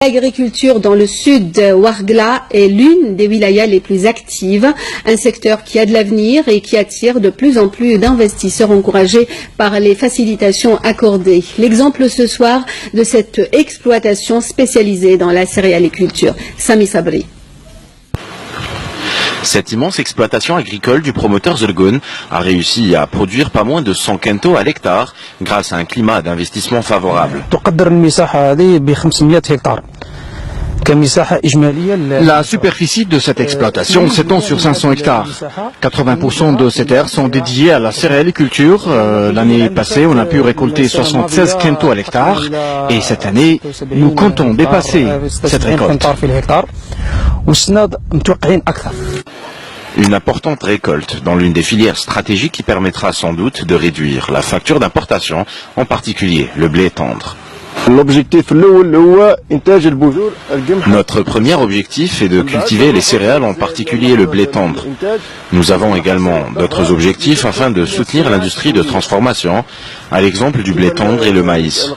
L'agriculture dans le sud de Ouargla est l'une des wilayas les plus actives, un secteur qui a de l'avenir et qui attire de plus en plus d'investisseurs encouragés par les facilitations accordées. L'exemple ce soir de cette exploitation spécialisée dans la céréaliculture. Sami Sabri. Cette immense exploitation agricole du promoteur Zergoun a réussi à produire pas moins de 100 quintaux à l'hectare grâce à un climat d'investissement favorable. La superficie de cette exploitation s'étend sur 500 hectares. 80% de ces terres sont dédiées à la céréaliculture. L'année passée, on a pu récolter 76 quintaux à l'hectare et cette année, nous comptons dépasser cette récolte. Une importante récolte dans l'une des filières stratégiques qui permettra sans doute de réduire la facture d'importation, en particulier le blé tendre. Notre premier objectif est de cultiver les céréales, en particulier le blé tendre. Nous avons également d'autres objectifs afin de soutenir l'industrie de transformation, à l'exemple du blé tendre et le maïs.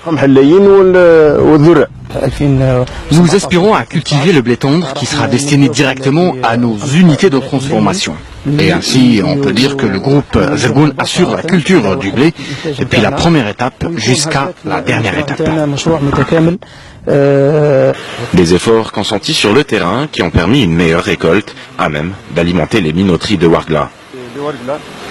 Nous aspirons à cultiver le blé tendre qui sera destiné directement à nos unités de transformation. Et ainsi, on peut dire que le groupe Zergoun assure la culture du blé depuis la première étape jusqu'à la dernière étape. Des efforts consentis sur le terrain qui ont permis une meilleure récolte, à même d'alimenter les minoteries de Ouargla.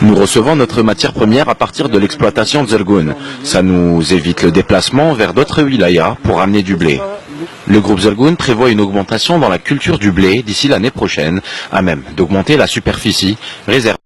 Nous recevons notre matière première à partir de l'exploitation de Zergoun. Ça nous évite le déplacement vers d'autres wilayas pour amener du blé. Le groupe Zergoun prévoit une augmentation dans la culture du blé d'ici l'année prochaine, à même d'augmenter la superficie réservée.